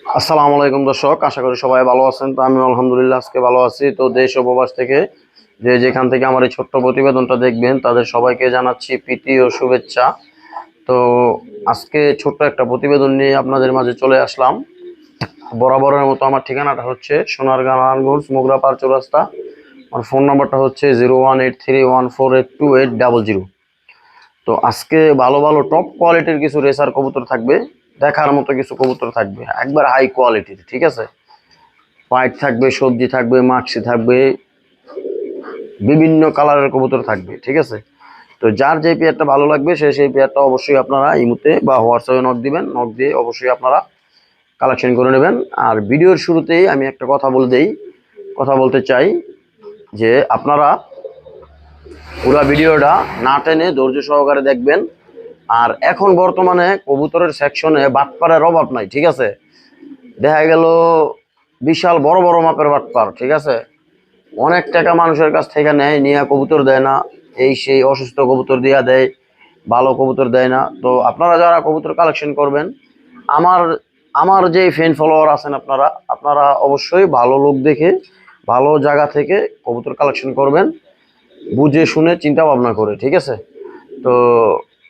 আসসালামু আলাইকুম দর্শক, আশা করি সবাই ভালো আছেন। তো আমি আলহামদুলিল্লাহ আজকে ভালো আছি। তো দেশ ও প্রবাস থেকে যে যেখান থেকে আমার এই ছোট্ট প্রতিবেদনটা দেখবেন তাদের সবাইকে জানাচ্ছি প্রীতি ও শুভেচ্ছা। তো আজকে ছোট্ট একটা প্রতিবেদন নিয়ে আপনাদের মাঝে চলে আসলাম। বরাবরের মতো আমার ঠিকানাটা হচ্ছে সোনারগাঁ নারায়ণগঞ্জ মোগরাপাড় চৌরাস্তা। আমার ফোন নাম্বারটা হচ্ছে 0183148280। তো আজকে ভালো ভালো টপ কোয়ালিটির কিছু রেসার কবুতর থাকবে, দেখার মতো কিছু কবুতর থাকবে, একবার হাই কোয়ালিটির, ঠিক আছে। হোয়াইট থাকবে, সবজি থাকবে, মাক্সি থাকবে, বিভিন্ন কালারের কবুতর থাকবে, ঠিক আছে। তো যার যে পেয়ারটা ভালো লাগবে সে সেই পেয়ারটা অবশ্যই আপনারা ইমুতে বা হোয়াটসঅ্যাপে নক দিবেন, নক দিয়ে অবশ্যই আপনারা কালেকশন করে নেবেন। আর ভিডিওর শুরুতেই আমি একটা কথা বলতে চাই যে আপনারা পুরো ভিডিওটা না টেনে ধৈর্য সহকারে দেখবেন। আর এখন বর্তমানে কবুতরের সেকশনে বাটপারের অভাব নাই, ঠিক আছে। দেখা গেল বিশাল বড় বড় মাপের বাটপার, ঠিক আছে। অনেক টাকা মানুষের কাছ থেকে নেয়, নিয়ে কবুতর দেয় না, এই সেই অসুস্থ কবুতর দিয়া দেয়, ভালো কবুতর দেয় না। তো আপনারা যারা কবুতর কালেকশন করবেন, আমার আমার যে ফ্যান ফলোয়ার আছেন আপনারা আপনারা অবশ্যই ভালো লোক দেখে ভালো জায়গা থেকে কবুতর কালেকশন করবেন, বুঝে শুনে চিন্তা ভাবনা করে, ঠিক আছে। তো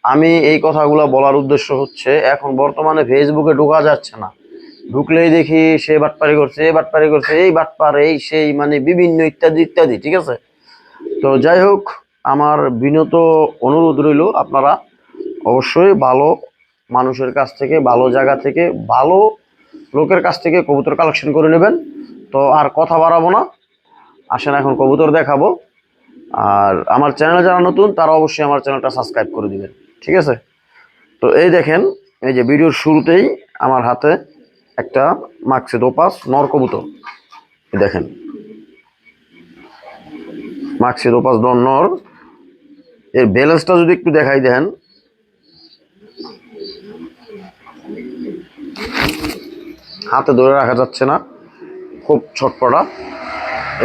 আমি এই কথাগুলো বলার উদ্দেশ্য হচ্ছে এখন বর্তমানে ফেসবুকে ঢোকা যাচ্ছে না, ঢুকলেই দেখি সে বাটপারি করছে, এ বাটপারি করছে, এই বাটপার, এই সেই, মানে বিভিন্ন ইত্যাদি ইত্যাদি, ঠিক আছে। তো যাই হোক, আমার বিনত অনুরোধ রইল আপনারা অবশ্যই ভালো মানুষের কাছ থেকে, ভালো জায়গা থেকে, ভালো লোকের কাছ থেকে কবুতর কালেকশন করে নেবেন। তো আর কথা বাড়াবো না, আসেন এখন কবুতর দেখাবো। আর আমার চ্যানেলে যারা নতুন তারা অবশ্যই আমার চ্যানেলটা সাবস্ক্রাইব করে দিবেন, ঠিক আছে। তো এই দেখেন, এই যে ভিডিওর শুরুতেই আমার হাতে একটা মাক্সি দোপাস নর কবুতর, দেখেন মাক্সি দোপাস নর। এর ব্যালেন্সটা যদি একটু দেখাই দেন, হাতে ধরে রাখা যাচ্ছে না, খুব ছটপটা।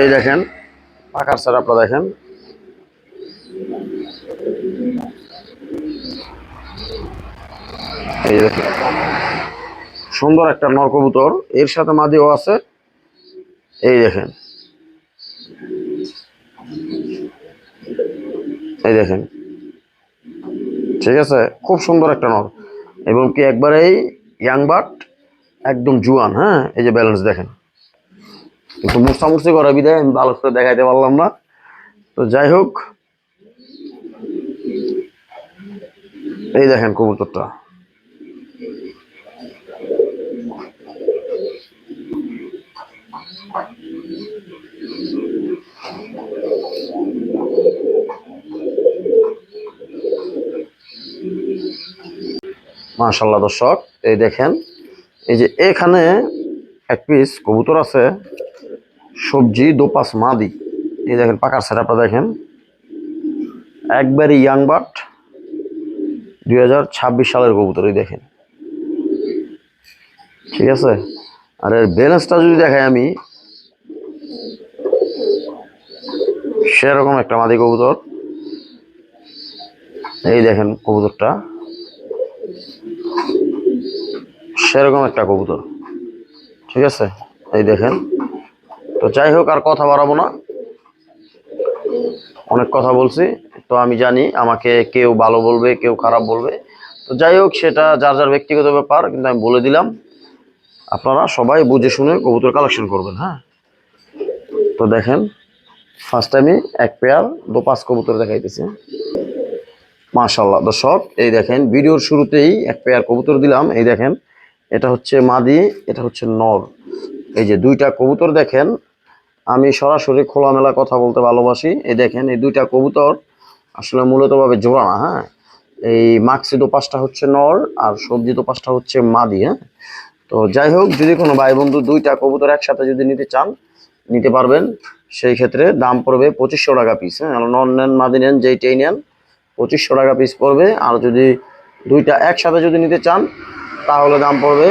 এই দেখেন পাখার স্যার, আপনারা দেখেন, এই দেখেন সুন্দর একটা নর কবুতর, এর সাথে মাদিও আছে। এই দেখেন, এই দেখেন, ঠিক আছে, খুব সুন্দর একটা নর এবং কি একবারেই ইয়াং বাট, একদম জুয়ান। হ্যাঁ, এই যে ব্যালেন্স দেখেন, কিন্তু মুসামুসি করা বিদায় আমি ভালো করে দেখাইতে পারলাম না। তো যাই হোক, এই দেখেন কবুতরটা, মাশাল্লাহ দর্শক। এই দেখেন, এই যে এখানে এক পিস কবুতর আছে সবজি দোপাস মাদি। এই দেখেন পাকার সেটআপটা দেখেন, একবারই ইয়াং বাট, 2026 সালের কবুতর। এই দেখেন, ঠিক আছে। আর এর ব্যালেন্সটা যদি দেখাই আমি, সেরকম একটা মাদি কবুতর। এই দেখেন কবুতরটা, সেরকম একটা কবুতর, ঠিক আছে। এই দেখেন। তো যাই হোক, আর কথা বাড়াবো না, অনেক কথা বলছি। তো আমি জানি আমাকে কেউ ভালো বলবে, কেউ খারাপ বলবে। তো যাই হোক, সেটা যার যার ব্যক্তিগত ব্যাপার, কিন্তু আমি বলে দিলাম আপনারা সবাই বুঝে শুনে কবুতর কালেকশন করবেন। হ্যাঁ, তো দেখেন ফার্স্ট টাইমে এক পেয়ার দোপাস কবুতর দেখাইতেছে। মাশাল্লাহ দর্শক, এই দেখেন ভিডিওর শুরুতেই এক পেয়ার কবুতর দিলাম। এই দেখেন, এটা হচ্ছে মাদি, এটা হচ্ছে নর। এই যে দুইটা কবুতর দেখেন, আমি সরাসরি খোলামেলা কথা বলতে ভালোবাসি। এই দেখেন, এই দুইটা কবুতর আসলে মূলতভাবে জোড়া না। হ্যাঁ, এই মাক্সি দোপাসটা হচ্ছে নর আর সবজি দোপাসটা হচ্ছে মাদি। হ্যাঁ, তো যাই হোক, যদি কোনো ভাই বন্ধু দুইটা কবুতর একসাথে যদি নিতে চান, নিতে পারবেন। সেই ক্ষেত্রে দাম পড়বে 2500 টাকা পিস। হ্যাঁ, নন নেন মাদি নেন, যেইটাই নেন 2500 টাকা পিস পড়বে। আর যদি দুইটা একসাথে যদি নিতে চান তাহলে দাম পড়বে,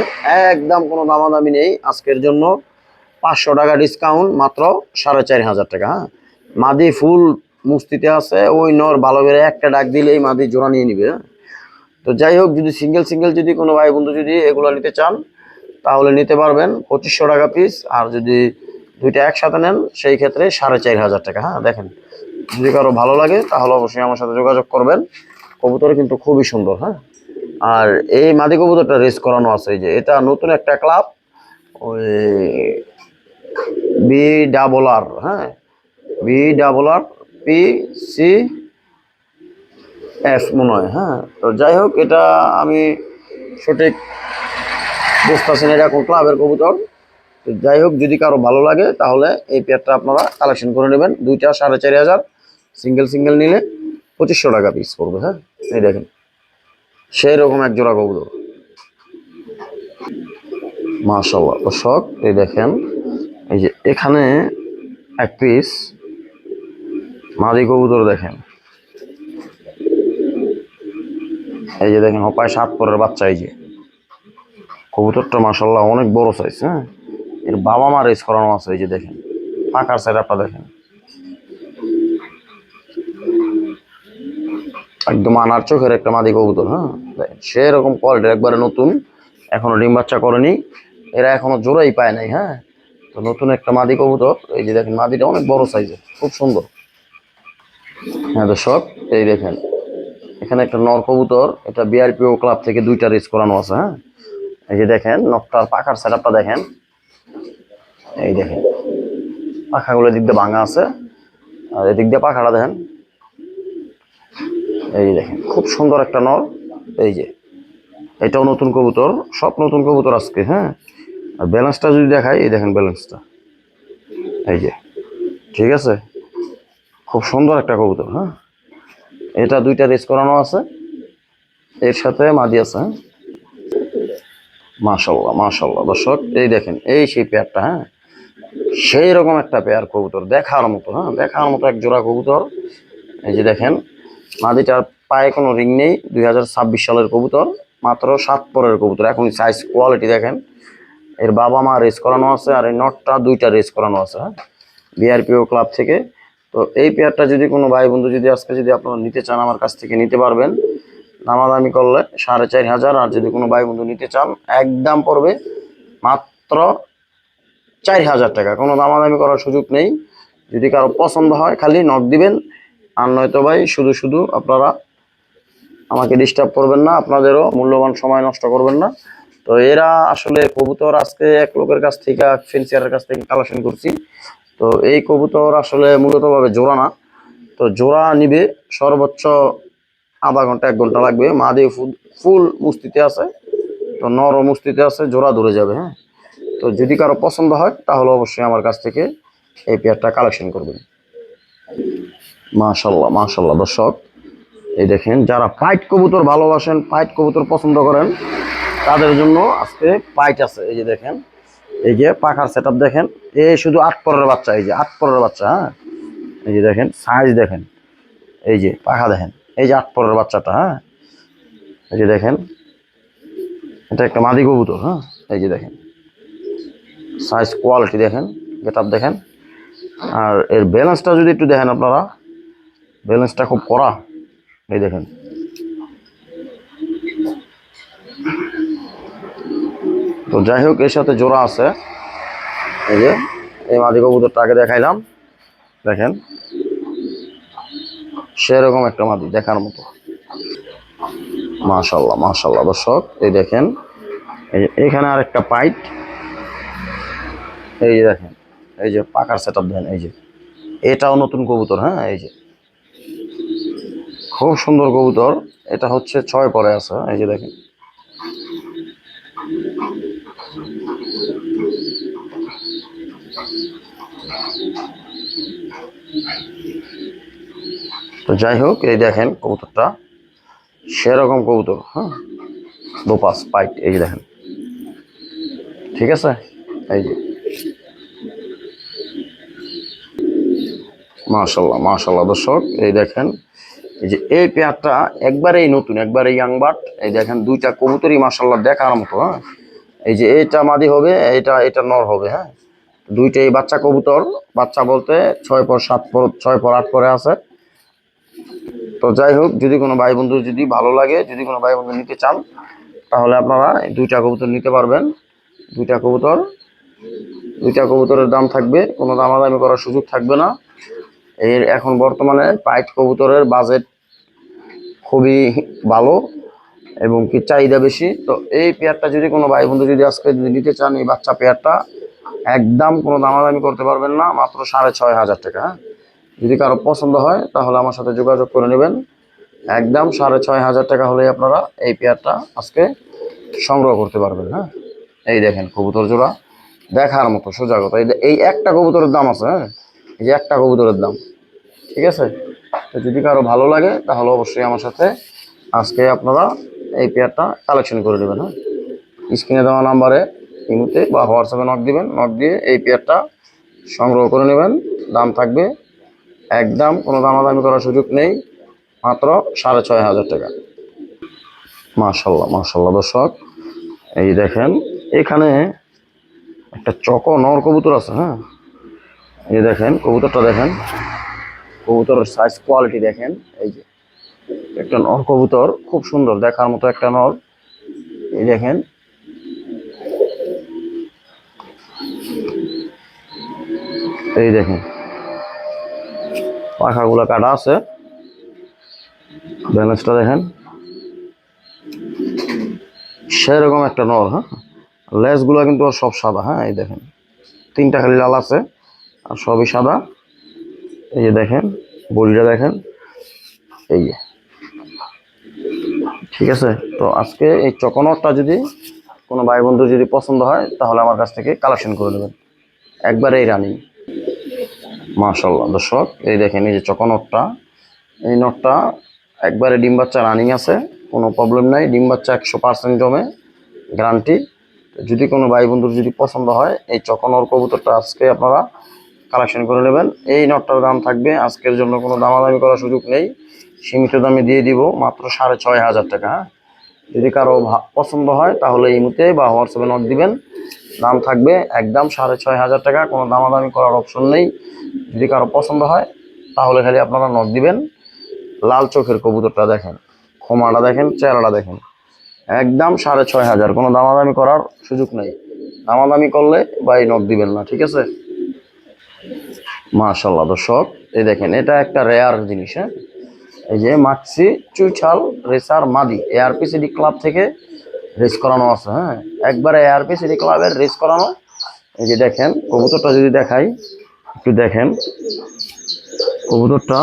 একদম কোনো দামাদামি নেই আজকের জন্য, 500 টাকা ডিসকাউন্ট, মাত্র 4500 টাকা। হ্যাঁ, মাদি ফুল মুস্তিতে আছে, ওই নর ভালো করে একটা ডাক দিলেই মাদি জোড়া নিয়ে নিবে। হ্যাঁ? তো যাই হোক, যদি সিঙ্গেল সিঙ্গেল যদি কোনো ভাই বন্ধু যদি এগুলো নিতে চান তাহলে নিতে পারবেন 2500 টাকা পিস। আর যদি দুইটা একসাথে নেন সেই ক্ষেত্রে 4500 টাকা। হ্যাঁ দেখেন, যদি কারো ভালো লাগে তাহলে অবশ্যই আমার সাথে যোগাযোগ করবেন। কবুতর কিন্তু খুবই সুন্দর। হ্যাঁ, আর এই মাদি কবুতরটা রেস করানো আছে, এই যে এটা নতুন একটা ক্লাব, ওই বি ডাবল আর, হ্যাঁ বি ডাবল আর পি সি এফ মনে হয়। হ্যাঁ, তো যাই হোক, এটা আমি সঠিক বুঝতেছি না এটা কোন ক্লাবের কবুতর। তো যাই হোক, যদি কারো ভালো লাগে তাহলে এই পেয়ারটা আপনারা কালেকশন করে নেবেন। দুইটা 4500, সিঙ্গেল সিঙ্গেল নিলে 2500 টাকা পিস পড়বে। হ্যাঁ, এই দেখেন সেই রকম এক জোড়া কবুতর, মাশাআল্লাহ দর্শক। এই দেখেন, এই যে এখানে এক পিস মাদি কবুতর দেখেন, এই যে দেখেন হপায় 7 পরের বাচ্চা। এই যে কবুতরটা মাশাআল্লাহ অনেক বড় সাইজ। হ্যাঁ, এর বাবা মা রেস করানো আছে। এই যে দেখেন পাখার সেটআপটা দেখেন, একদম আনার চোখের একটা মাদি কবুতর। হ্যাঁ, সেরকম কোয়ালিটির, একবারে নতুন, এখনো ডিম বাচ্চা করেনি, এরা এখনো জোড়াই পায় নাই। হ্যাঁ, তো নতুন একটা মাদি কবুতর। এই যে দেখেন মাদিটা অনেক বড় সাইজের, খুব সুন্দর। হ্যাঁ দর্শক, এই দেখেন এখানে একটা নর কবুতর, এটা বিআরপিও ক্লাব থেকে দুইটা রেস করানো আছে। হ্যাঁ, এই যে দেখেন নকটার পাখার সেটআপটা দেখেন, এই দেখেন পাখাগুলো দিক দিয়ে ভাঙা আছে, আর এদিক দিয়ে পাখাটা দেখেন, এই দেখেন খুব সুন্দর একটা নর। এই যে এটাও নতুন কবুতর, সব নতুন কবুতর আজকে। হ্যাঁ, আর ব্যালেন্সটা যদি দেখাই, এই দেখেন ব্যালেন্সটা, এই যে ঠিক আছে, খুব সুন্দর একটা কবুতর। হ্যাঁ, এটা দুইটা রেস করানো আছে, এর সাথে মাদি আছে। হ্যাঁ, মাশাল্লাহ মাশাল্লাহ দর্শক, এই দেখেন এই সেই পেয়ারটা। হ্যাঁ, সেই রকম একটা পেয়ার কবুতর, দেখার মতো। হ্যাঁ, দেখার মতো এক জোড়া কবুতর। এই যে দেখেন মাদিটার পায়ে কোনো রিং নেই, 2026 সালের কবুতর, মাত্র 7 পরের কবুতর। এখন সাইজ কোয়ালিটি দেখেন, এর বাবা মা রেস করানো আছে, আর এই নটটা দুইটা রেস করানো আছে। হ্যাঁ, বিআরপিও ক্লাব থেকে। তো এই পেয়ারটা যদি কোনো ভাই বন্ধু যদি আজকে যদি আপনারা নিতে চান, আমার কাছ থেকে নিতে পারবেন দামাদামি করলে 4500। আর যদি কোনো ভাই বন্ধু নিতে চান, একদম পড়বে মাত্র 4000 টাকা, কোনো দামাদামি করার সুযোগ নেই। যদি কারো পছন্দ হয় খালি নক দিবেন, আর নয়তো ভাই শুধু শুধু আপনারা আমাকে ডিস্টার্ব করবেন না, আপনাদেরও মূল্যবান সময় নষ্ট করবেন না। তো এরা আসলে কবুতর আজকে এক লোকের কাছ থেকে, ফেন্সিয়ারের কাছ থেকে কালেকশন করছি। তো এই কবুতর আসলে মূলতভাবে জোড়া না, তো জোড়া নিবে সর্বোচ্চ আধা ঘন্টা 1 ঘন্টা লাগবে। মাদি ফুল মুস্তিতে আছে, তো নর মুস্তিতে আছে, জোড়া ধরে যাবে। হ্যাঁ, তো যদি কারো পছন্দ হয় তাহলে অবশ্যই আমার কাছ থেকে এই পেয়ারটা কালেকশন করবেন। মাশাল্লাহ মাশাল্লাহ দর্শক, এই দেখেন যারা পাইট কবুতর ভালোবাসেন, পাইট কবুতর পছন্দ করেন, তাদের জন্য আজকে পাইট আছে। এই যে দেখেন, এই যে পাখার সেটআপ দেখেন, এই শুধু 8 পরের বাচ্চা, এই যে 8 পরের বাচ্চা। হ্যাঁ, এই যে দেখেন সাইজ দেখেন, এই যে পাখা দেখেন, এই যে 8 পরের বাচ্চাটা। হ্যাঁ, এই যে দেখেন এটা একটা মাদি কবুতর। হ্যাঁ, এই যে দেখেন সাইজ কোয়ালিটি দেখেন, গেটআপ দেখেন। আর এর ব্যালেন্সটা যদি একটু দেখেন আপনারা, ব্যালেন্সটা খুব কড়া। এই দেখেন, তো যাই হোক এর সাথে জোড়া আছে। এই যে এই মাদি কবুতরটা আগে দেখাইলাম, দেখেন সেরকম একটা মাদি, দেখার মতো। মাশাল্লাহ মাশাল্লাহ দর্শক, এই দেখেন এখানে আর একটা পাইট, এই যে দেখেন, এই যে পাকার সেটআপ দেখেন, এই যে এটাও নতুন কবুতর। হ্যাঁ, এই যে খুব সুন্দর কবুতর, এটা হচ্ছে 6 পরে আছে। এই যে দেখেন, তো যাই হোক এই দেখেন কবুতরটা সেরকম কবুতর। হ্যাঁ, দোপাস পাইট, এই যে দেখেন, ঠিক আছে। এই যে মাশাল্লাহ মাশাল্লাহ দর্শক, এই দেখেন এই যে এই পেয়ারটা একবারেই নতুন, একবারে ইয়াং বাট। এই দেখেন দুইটা কবুতরই মাশাল্লাহ দেখার মতো। হ্যাঁ, এই যে এটা মাদি হবে, এটা এটা নর হবে। হ্যাঁ, দুইটাই বাচ্চা কবুতর, বাচ্চা বলতে 6 পর 7 পর 6 পর 8 পরে আছে। তো যাই হোক, যদি কোনো ভাই বন্ধু যদি ভালো লাগে, যদি কোনো ভাই বন্ধু নিতে চান, তাহলে আপনারা এই দুইটা কবুতর নিতে পারবেন। দুইটা কবুতরের দাম থাকবে, কোনো দামাদামি করার সুযোগ থাকবে না। এর এখন বর্তমানে পাইট কবুতরের বাজেট খুবই ভালো এবং কি চাহিদা বেশি। তো এই পেয়ারটা যদি কোনো ভাই বন্ধু যদি আজকে যদি নিতে চান, এই বাচ্চা পেয়ারটা একদম কোনো দামাদামি করতে পারবেন না, মাত্র 6,500 টাকা। হ্যাঁ, যদি কারো পছন্দ হয় তাহলে আমার সাথে যোগাযোগ করে নেবেন। একদম 6,500 টাকা হলেই আপনারা এই পেয়ারটা আজকে সংগ্রহ করতে পারবেন। হ্যাঁ, এই দেখেন কবুতর জোড়া দেখার মতো, সোজা কথা। এই একটা কবুতরের দাম আছে। হ্যাঁ, এই যে একটা কবুতরের দাম, ঠিক আছে। তো যদি কারো ভালো লাগে তাহলে অবশ্যই আমার সাথে আজকে আপনারা এই পেয়ারটা কালেকশন করে নেবেন। হ্যাঁ, স্ক্রিনে দেওয়া নাম্বারে ইমোতে বা হোয়াটসঅ্যাপে নক দিবেন, নক দিয়ে এই পেয়ারটা সংগ্রহ করে নেবেন। দাম থাকবে একদম কোনো দামাদামি করার সুযোগ নেই, মাত্র 6,500 টাকা। মাশাল্লাহ মাশাল্লাহ দর্শক, এই দেখেন এখানে একটা নর কবুতর আছে। হ্যাঁ, এই দেখেন কবুতরটা দেখেন, কবুতরের সাইজ কোয়ালিটি দেখেন। এই যে একটা নর কবুতর, খুব সুন্দর দেখার মতো একটা নর। এই দেখেন এই দেখেন পাখাগুলো কাটা আছে, ব্যালেন্সটা দেখেন, সেরকম একটা নর। হ্যাঁ, লেজগুলো কিন্তু সব সাদা। হ্যাঁ, এই দেখেন 3টা খালি লাল আছে আর সবই সাদা। এই যে দেখেন বডিটা দেখেন, এই যে, ঠিক আছে। তো আজকে এই চকনরটা যদি কোনো ভাই বন্ধু যদি পছন্দ হয় তাহলে আমার কাছ থেকে কালেকশন করে নেবেন, একবারে এই রানিং। মাশাল্লাহ দর্শক, এই দেখেন এই যে চকনরটা, এই নটটা একবারে ডিম বাচ্চা রানিং আছে, কোনো প্রবলেম নাই। ডিম বাচ্চা 100% জমে, গ্যারান্টি। যদি কোনো ভাই বন্ধুর যদি পছন্দ হয় এই চকনর কবুতরটা আজকে আপনারা কালেকশন করে নেবেন। এই নটটার দাম থাকবে আজকের জন্য কোনো দামাদামি করার সুযোগ নেই, সীমিত দামে দিয়ে দিব, মাত্র 6,500 টাকা। হ্যাঁ, যদি কারো পছন্দ হয় তাহলে ইমোতে বা হোয়াটসঅ্যাপে নক দিবেন। দাম থাকবে একদম 6,500 টাকা, কোনো দামাদামি করার অপশন নেই। যদি কারো পছন্দ হয় তাহলে খালি আপনারা নক দিবেন। লাল চোখের কবুতরটা দেখেন, খোমাটা দেখেন, চেহারাটা দেখেন, একদম 6,500, কোনো দামাদামি করার সুযোগ নেই। দামাদামি করলে ভাই নক দিবেন না, ঠিক আছে। মাশাল্লাহ দর্শক, এই দেখেন এটা একটা রেয়ার জিনিস। হ্যাঁ, এই যে মাক্সি চুইছাল রেসার মাদি এআরপিসিডি ক্লাব থেকে রেস করানো আছে। হ্যাঁ, একবারে এআরপিসিডি ক্লাবের রেস করানো। এই যে দেখেন কবুতরটা যদি দেখাই, একটু দেখেন কবুতরটা,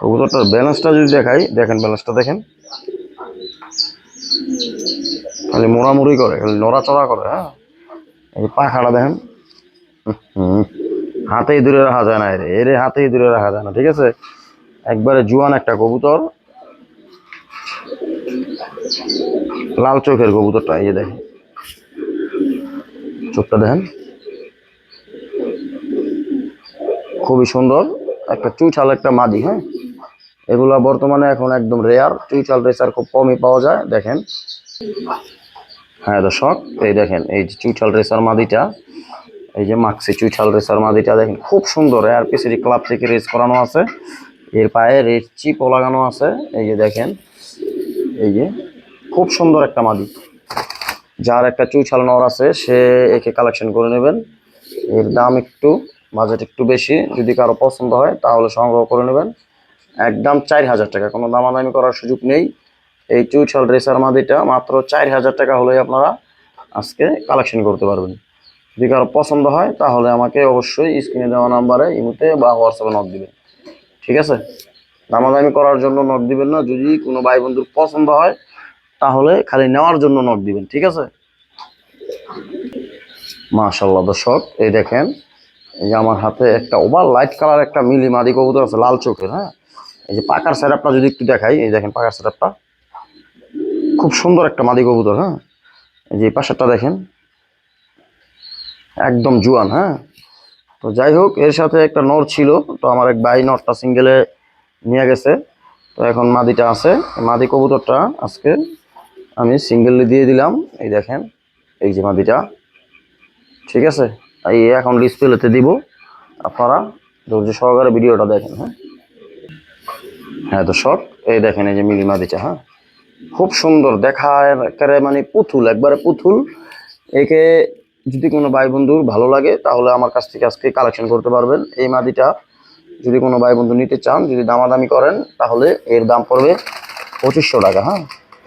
কবুতরটার ব্যালেন্সটা যদি দেখাই, দেখেন ব্যালেন্সটা দেখেন, খালি মোড়ামুড়ি করে, খালি নড়াচড়া করে। হ্যাঁ, এই পাখাটা দেখেন, হাতেই দূরে রাখা যায় না, এরে হাতেই দূরে রাখা যায় না, ঠিক আছে। একবারে জুয়ান একটা কবুতর, লাল চোখের কবুতরটা। এই যে দেখেন চোখটা দেখেন, খুবই সুন্দর একটা চুইছাল একটা মাদি। হ্যাঁ, এগুলা বর্তমানে এখন একদম রেয়ার, চুইছাল রেসার খুব কমই পাওয়া যায়। দেখেন, হ্যাঁ দর্শক, এই দেখেন এই যে চুইছাল রেসার মাদিটা, এই যে মাক্সি চুইছাল রেসার মাদিটা দেখেন, খুব সুন্দর। এআরপিসিডি ক্লাব থেকে রেস করানো আছে, এর পায়ে রেস চিপও লাগানো আছে। এই যে দেখেন, এই যে খুব সুন্দর একটা মাদি। যার একটা চুইছাল নর আছে সে একে কালেকশন করে নেবেন। এর দাম একটু বাজেট একটু বেশি, যদি কারো পছন্দ হয় তাহলে সংগ্রহ করে নেবেন। একদম 4,000 টাকা, কোনো দামাদামি করার সুযোগ নেই। এই চুইছাল রেসার মাদিটা মাত্র 4,000 টাকা হলেই আপনারা আজকে কালেকশন করতে পারবেন। যদি কারো পছন্দ হয় তাহলে আমাকে অবশ্যই স্ক্রিনে দেওয়া নাম্বারে ইমোতে বা হোয়াটসঅ্যাপে নক দিবেন, ঠিক আছে। দামাদামি করার জন্য নক দিবেন না, যদি কোনো ভাই বন্ধুর পছন্দ হয় তাহলে খালি নেওয়ার জন্য নক দিবেন, ঠিক আছে। মাশাল্লাহ দর্শক, এই দেখেন এই যে আমার হাতে একটা ওভার লাইট কালার একটা মিলি মাদি কবুতর আছে, লাল চোখের। হ্যাঁ, এই যে পাকার সেটআপটা যদি একটু দেখাই, এই দেখেন পাকার সেটআপটা, খুব সুন্দর একটা মাদি কবুতর। হ্যাঁ, এই যে পাশেরটা দেখেন, একদম জুয়ান। হ্যাঁ, তো যাই হোক, এর সাথে একটা নর ছিল, তো আমার এক ভাই নরটা সিঙ্গেলে নিয়ে গেছে, তো এখন মাদিটা আছে। মাদি কবুতরটা আজকে আমি সিঙ্গেলে দিয়ে দিলাম। এই দেখেন এই যে মাদিটা, ঠিক আছে। এই এখন ডিসপ্লেতে দিব, আপনারা ধৈর্য সহকারে ভিডিওটা দেখেন। হ্যাঁ, হ্যাঁ দর্শক, এই দেখেন এই যে মিলি মাদিটা। হ্যাঁ, খুব সুন্দর দেখা, একেবারে মানে পুতুল, একবারে পুতুল। একে যদি কোনো ভাই বন্ধুর ভালো লাগে তাহলে আমার কাছ থেকে আজকে কালেকশন করতে পারবেন। এই মাদিটা যদি কোনো ভাই বন্ধু নিতে চান, যদি দামাদামি করেন, তাহলে এর দাম পড়বে 2500 টাকা। হ্যাঁ,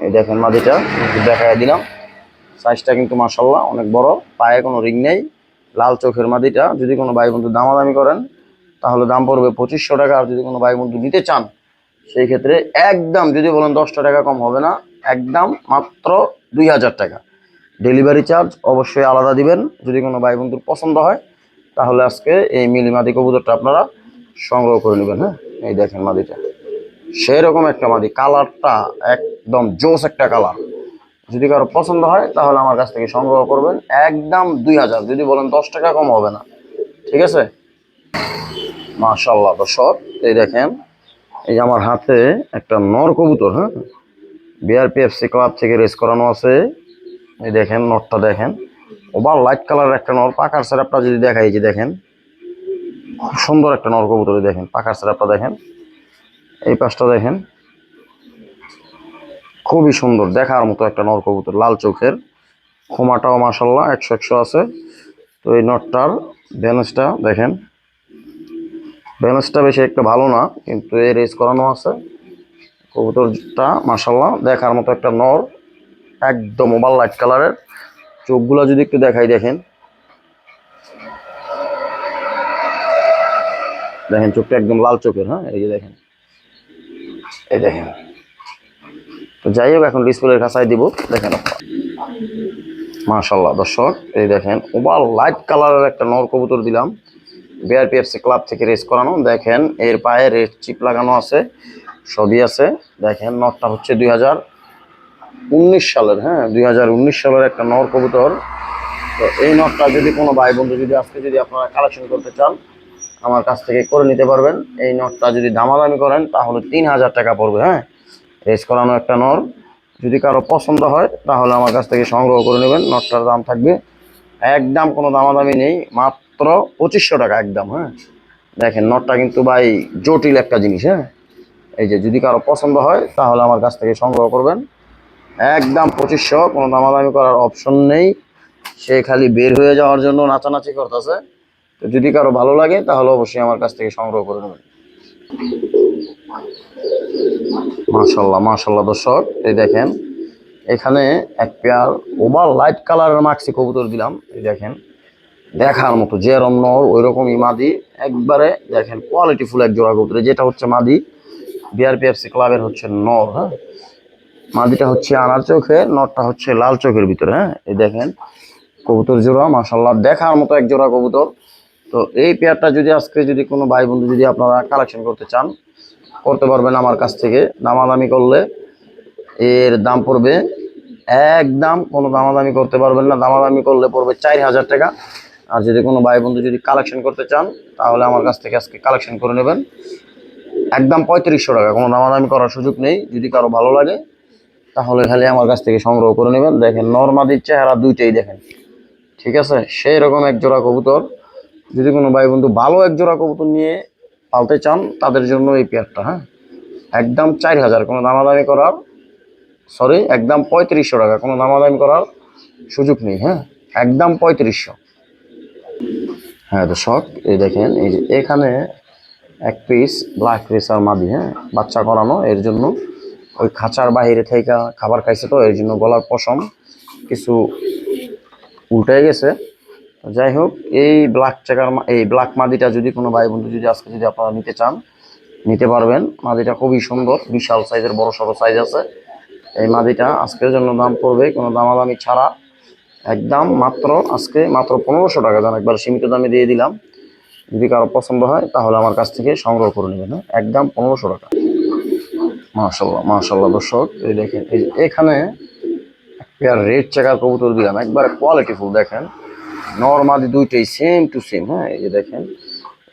এই দেখেন মাদিটা দেখাই দিলাম, সাইজটা কিন্তু মাশাআল্লাহ অনেক বড়, পায়ে কোনো রিং নেই, লাল চোখের মাদিটা যদি কোনো ভাই বন্ধু দামাদামি করেন তাহলে দাম পড়বে 2500 টাকা। আর যদি কোনো ভাই বন্ধু নিতে চান সেই ক্ষেত্রে একদম যদি বলেন 10টা টাকা কম হবে না, একদম মাত্র 2000 টাকা। ডেলিভারি চার্জ অবশ্যই আলাদা দিবেন। যদি কোনো ভাই বন্ধুর পছন্দ হয় তাহলে আজকে এই মিলি মাদি কবুতরটা আপনারা সংগ্রহ করে নেবেন। হ্যাঁ, এই দেখেন মাদিটা সেরকম একটা মাদি, কালারটা একদম জোস একটা কালার। যদি কারো পছন্দ হয় তাহলে আমার কাছ থেকে সংগ্রহ করবেন, একদম 2000, যদি বলেন 10 টাকা কম হবে না। ঠিক আছে, মাশাআল্লাহ। দর্শক এই দেখেন, এই যে আমার হাতে একটা নর কবুতর, হ্যাঁ, বিআরপিএফসি ক্লাব থেকে রেস করানো আছে। এই দেখেন নরটা দেখেন, ওভার লাইট কালারের একটা নর। পাখার সেটআপটা যদি দেখাই, যে দেখেন খুব সুন্দর একটা নর কবুতর। দেখেন পাখার সেটআপটা দেখেন, এই পাশটা দেখেন, খুবই সুন্দর দেখার মতো একটা নর কবুতর, লাল চোখের, খোমাটাও মাশাআল্লাহ 100 আছে। তো এই নটটার ব্যালেন্সটা দেখেন, ব্যালেন্সটা বেশি একটা ভালো না, কিন্তু এই রেস করানো আছে। কবুতরটা মাশাআল্লাহ দেখার মতো একটা নর, একদম ওভার লাইট কালারের। চোখগুলো যদি একটু দেখাই, দেখেন দেখেন চোখটা একদম লাল চোখের। হ্যাঁ, এই যে দেখেন, এই দেখেন। তো যাই হোক, এখন ডিসপ্লের কাছাই দিব, দেখেন মাশাআল্লাহ। দর্শক এই দেখেন ওভার লাইট কালারের একটা নর কবুতর দিলাম, বিআরপিএফসি ক্লাব থেকে রেস করানো। দেখেন এর পায়ে রেড চিপ লাগানো আছে, সবই আছে। দেখেন নরটা হচ্ছে 2019 সালের, হ্যাঁ 2019 সালের একটা নর কবুতর। তো এই নটটা যদি কোনো ভাই বন্ধু যদি আজকে যদি আপনারা কালেকশন করতে চান আমার কাছ থেকে করে নিতে পারবেন। এই নটটা যদি দামাদামি করেন তাহলে 3000 টাকা পড়বে। হ্যাঁ, রেস করানো একটা নর, যদি কারো পছন্দ হয় তাহলে আমার কাছ থেকে সংগ্রহ করে নেবেন। নটটার দাম থাকবে একদম কোনো দামাদামি নেই, মাত্র 2500 টাকা একদম। হ্যাঁ, দেখেন নটটা কিন্তু ভাই জটিল একটা জিনিস। হ্যাঁ, এই যে যদি কারো পছন্দ হয় তাহলে আমার কাছ থেকে সংগ্রহ করবেন, একদম 2500, কোনো দামাদামি করার অপশন নেই। সে খালি বের হয়ে যাওয়ার জন্য নাচানাচি করতেছে। তো যদি কারো ভালো লাগে তাহলে অবশ্যই আমার কাছ থেকে সংগ্রহ করে নেবেন। মাশাআল্লাহ মাশাআল্লাহ। দর্শক এই দেখেন, এখানে এক পেয়ার ওভার লাইট কালারের মাক্সি কবুতর দিলাম। এই দেখেন দেখার মতো, যেরকম নর ওই রকমই মাদি, একবারে দেখেন কোয়ালিটিফুল এক জোড়া কবুতর। যেটা হচ্ছে মাদি, বিআরপিএফসি ক্লাবের হচ্ছে নর। হ্যাঁ, মাদিটা হচ্ছে আনার চোখের, নরটা হচ্ছে লাল চোখের ভিতরে। হ্যাঁ, এই দেখেন কবুতর জোড়া মাশাআল্লাহ দেখার মতো এক জোড়া কবুতর। তো এই পেয়ারটা যদি আজকে যদি কোনো ভাই বন্ধু যদি আপনারা কালেকশন করতে চান করতে পারবেন আমার কাছ থেকে। দামাদামি করলে এর দাম পড়বে, একদম কোনো দামাদামি করতে পারবেন না, দামাদামি করলে পড়বে 4000 টাকা। আর যদি কোনো ভাই বন্ধু যদি কালেকশন করতে চান তাহলে আমার কাছ থেকে আজকে কালেকশন করে নেবেন একদম 3500 টাকা, কোনো দামাদামি করার সুযোগ নেই। যদি কারো ভালো লাগে তাহলে খালি আমার কাছ থেকে সংগ্রহ করে নেবেন। দেখেন নরমাদির চেহারা দুইটাই দেখেন, ঠিক আছে, সেই রকম এক জোড়া কবুতর। যদি কোনো ভাই বন্ধু ভালো এক জোড়া কবুতর নিয়ে পালতে চান তাদের জন্য এই পেয়ারটা। হ্যাঁ, একদম 4000, কোনো দামাদামি করার, সরি একদম 3500 টাকা, কোনো দামাদামি করার সুযোগ নেই। হ্যাঁ, একদম 3500। হ্যাঁ দর্শক এই দেখেন, এই যে এখানে এক পিস ব্ল্যাক রেসার মাদি, হ্যাঁ বাচ্চা করানো, এর জন্য ওই খাঁচার বাইরে থেকে খাবার খাইছে, তো এর জন্য গলার পশম কিছু উল্টে গেছে। যাই হোক, এই ব্ল্যাক চেকার এই ব্ল্যাক মাদিটা যদি কোনো ভাই বন্ধু যদি আজকে যদি আপনারা নিতে চান নিতে পারবেন। মাদিটা খুবই সুন্দর, বিশাল সাইজের, বড় সড়ো সাইজ আছে। এই মাদিটা আজকের জন্য দাম পড়বে কোনো দামাদামি ছাড়া একদম মাত্র, আজকে মাত্র 1500 টাকা। দাম একবার সীমিত দামে দিয়ে দিলাম, যদি কারো পছন্দ হয় তাহলে আমার কাছ থেকে সংগ্রহ করে নেবেন। হ্যাঁ, একদম 1500 টাকা। মাশাআল্লাহ মাশাআল্লাহ। দর্শক এই দেখেন, এই এখানে পেয়ার রেড চেকার কবুতর দিলাম, একবারে কোয়ালিটিফুল। দেখেন নর মাদি দুইটাই সেম টু সেম। হ্যাঁ, এই যে দেখেন,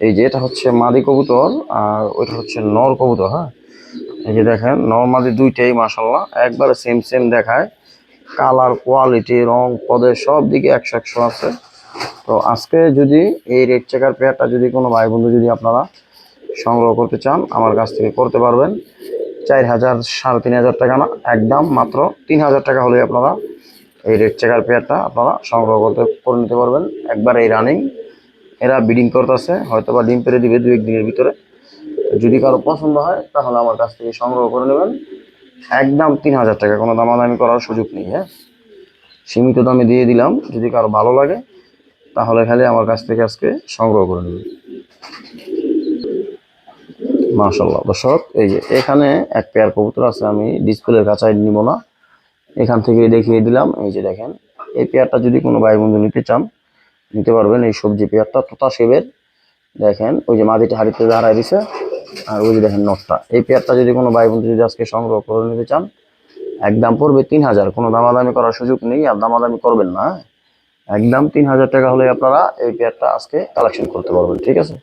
এই যে এটা হচ্ছে মাদি কবুতর আর ওইটা হচ্ছে নর কবুতর। হ্যাঁ, এই যে দেখেন নর মাদি দুইটাই মাশাআল্লাহ একবারে সেম সেম দেখায়, কালার কোয়ালিটি রং পদে সব দিকে 100 আছে। তো আজকে যদি এই রেড চেকার পেয়ারটা যদি কোনো ভাই বন্ধু যদি আপনারা সংগ্রহ করতে চান আমার কাছ থেকে করতে পারবেন। 4000 3500 টাকা না, একদম মাত্র 3000 টাকা হলে আপনারা এই রেড চেকার পেয়ারটা আপনারা সংগ্রহ করে নিতে পারবেন। একবার এই রানিং, এরা ব্রিডিং করতেছে, হয়তো বা ডিম পেড়ে দিবে 2-1 দিনের ভিতরে। যদি কারো পছন্দ হয় তাহলে আমার কাছ থেকে সংগ্রহ করে নেবেন। একদম 3000 টাকা, কোনো দামাদামি করার সুযোগ নেই। হ্যাঁ, সীমিত দামে দিয়ে দিলাম, যদি কারো ভালো লাগে তাহলে খালি আমার কাছ থেকে আজকে সংগ্রহ করে নেবেন। মাশাআল্লাহ দর্শক, এই যে এখানে এক পেয়ার কবুতর আছে, আমি ডিসপ্লের কাছে নিব না, এখান থেকে দেখিয়ে দিলাম। এই যে দেখেন, এই পেয়ারটা যদি কোনো ভাই বন্ধু নিতে চান নিতে পারবেন। এই সবজি পেয়ারটা তোতা সেবের, দেখেন ওই যে মাদিটা হাড়িতে দাঁড়ায় দিছে, আর ওই যে দেখেন নটটা। এই পেয়ারটা যদি কোনো ভাই বন্ধু যদি আজকে সংগ্রহ করে নিতে চান, একদম পড়বে 3000, কোনো দামাদামি করার সুযোগ নেই, আর দামাদামি করবেন না। একদম 3000 টাকা হলে আপনারা এই পেয়ারটা আজকে কালেকশন করতে পারবেন। ঠিক আছে।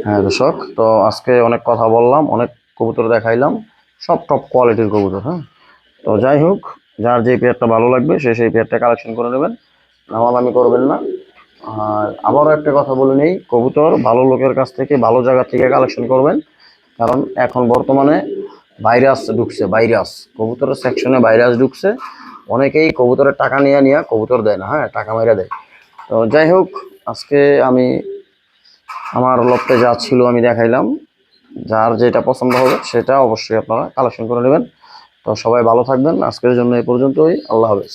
হ্যাঁ দর্শক, তো আজকে অনেক কথা বললাম, অনেক কবুতর দেখাইলাম, সব টপ কোয়ালিটির কবুতর। হ্যাঁ, তো যাই হোক, যার যে পেয়ারটা ভালো লাগবে সে সেই পেয়ারটা কালেকশন করে নেবেন, দামাদামি করবেন না। আর আবারও একটা কথা বলে নেই, কবুতর ভালো লোকের কাছ থেকে ভালো জায়গা থেকে কালেকশন করবেন, কারণ এখন বর্তমানে ভাইরাস ঢুকছে, ভাইরাস কবুতরের সেকশনে ভাইরাস ঢুকছে। অনেকেই কবুতরের টাকা নিয়ে নিয়ে কবুতর দেয় না, হ্যাঁ টাকা মেরে দেয়। তো যাই হোক, আজকে আমি আমার লফটে যা ছিল আমি দেখাইলাম, যার যেটা পছন্দ হবে সেটা অবশ্যই আপনারা কালেকশন করে নেবেন। তো সবাই ভালো থাকবেন, আজকের জন্য এই পর্যন্তই। আল্লাহ হাফেজ।